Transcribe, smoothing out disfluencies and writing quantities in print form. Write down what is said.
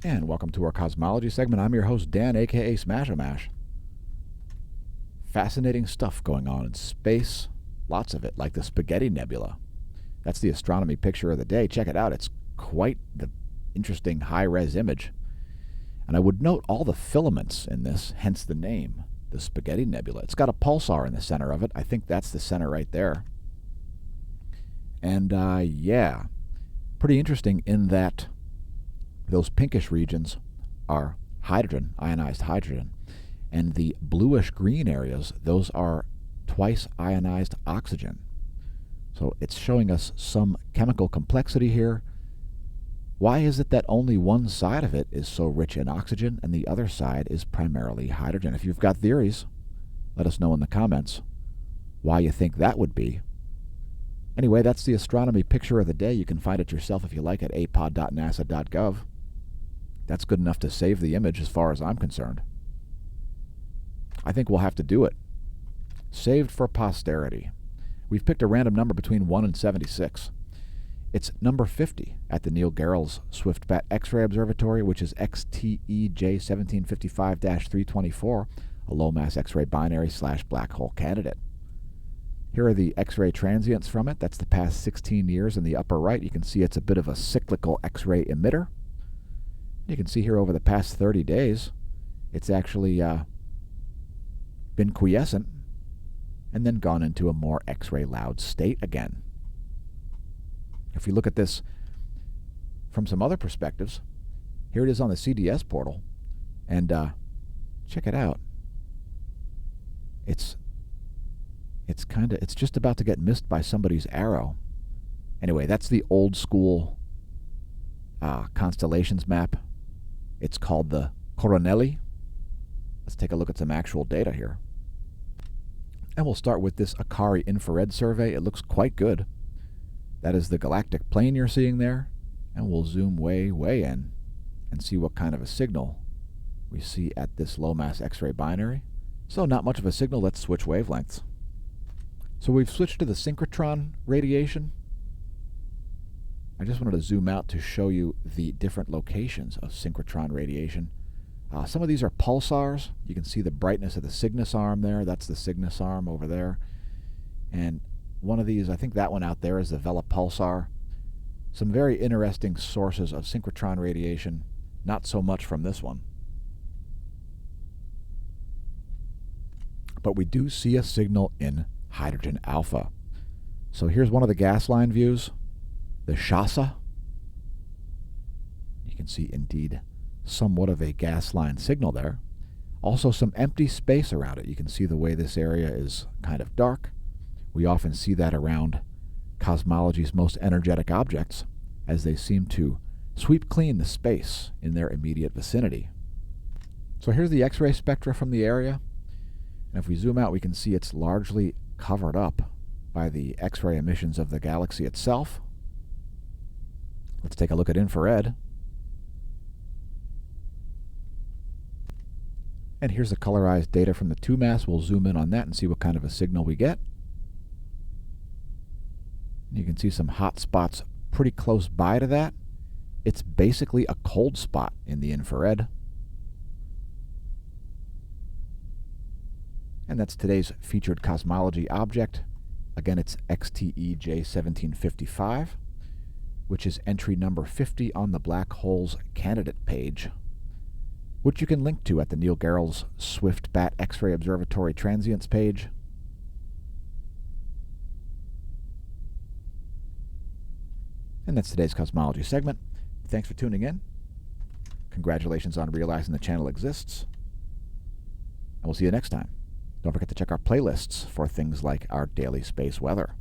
And welcome to our cosmology segment. I'm your host, Dan, aka Smash-O-Mash. Fascinating stuff going on in space. Lots of it, like the Spaghetti Nebula. That's the astronomy picture of the day. Check it out. It's quite the interesting high-res image. And I would note all the filaments in this, hence the name, the Spaghetti Nebula. It's got a pulsar in the center of it. I think that's the center right there. And yeah, pretty interesting in that those pinkish regions are hydrogen, ionized hydrogen. And the bluish-green areas, those are twice ionized oxygen. So it's showing us some chemical complexity here. Why is it that only one side of it is so rich in oxygen and the other side is primarily hydrogen? If you've got theories, let us know in the comments why you think that would be. Anyway, that's the astronomy picture of the day. You can find it yourself if you like at apod.nasa.gov. That's good enough to save the image as far as I'm concerned. I think we'll have to do it. Saved for posterity. We've picked a random number between 1 and 76. It's number 50 at the Neil Gehrels Swift-Bat X-ray Observatory, which is XTEJ1755-324, a low-mass X-ray binary / black hole candidate. Here are the X-ray transients from it. That's the past 16 years in the upper right. You can see it's a bit of a cyclical X-ray emitter. You can see here over the past 30 days, it's actually been quiescent and then gone into a more X-ray loud state again. If we look at this from some other perspectives, here it is on the CDS portal, and check it out. It's just about to get missed by somebody's arrow. Anyway, that's the old school constellations map. It's called the Coronelli. Let's take a look at some actual data here. And we'll start with this Akari infrared survey. It looks quite good. That is the galactic plane you're seeing there. And we'll zoom way, way in and see what kind of a signal we see at this low-mass X-ray binary. So not much of a signal. Let's switch wavelengths. So we've switched to the synchrotron radiation. I just wanted to zoom out to show you the different locations of synchrotron radiation. Some of these are pulsars. You can see the brightness of the Cygnus arm there. That's the Cygnus arm over there. And one of these, I think that one out there is the Vela pulsar. Some very interesting sources of synchrotron radiation. Not so much from this one. But we do see a signal in hydrogen alpha. So here's one of the gas line views. The Shasa. You can see indeed somewhat of a gas line signal there. Also some empty space around it. You can see the way this area is kind of dark. We often see that around cosmology's most energetic objects as they seem to sweep clean the space in their immediate vicinity. So here's the X-ray spectra from the area. And if we zoom out, we can see it's largely covered up by the X-ray emissions of the galaxy itself. Let's take a look at infrared. And here's the colorized data from the 2MASS. We'll zoom in on that and see what kind of a signal we get. You can see some hot spots pretty close by to that. It's basically a cold spot in the infrared. And that's today's featured cosmology object. Again, it's XTEJ1755, which is entry number 50 on the Black Holes candidate page, which you can link to at the Neil Gehrels Swift-Bat X-ray Observatory transients page. And that's today's cosmology segment. Thanks for tuning in. Congratulations on realizing the channel exists. And we'll see you next time. Don't forget to check our playlists for things like our daily space weather.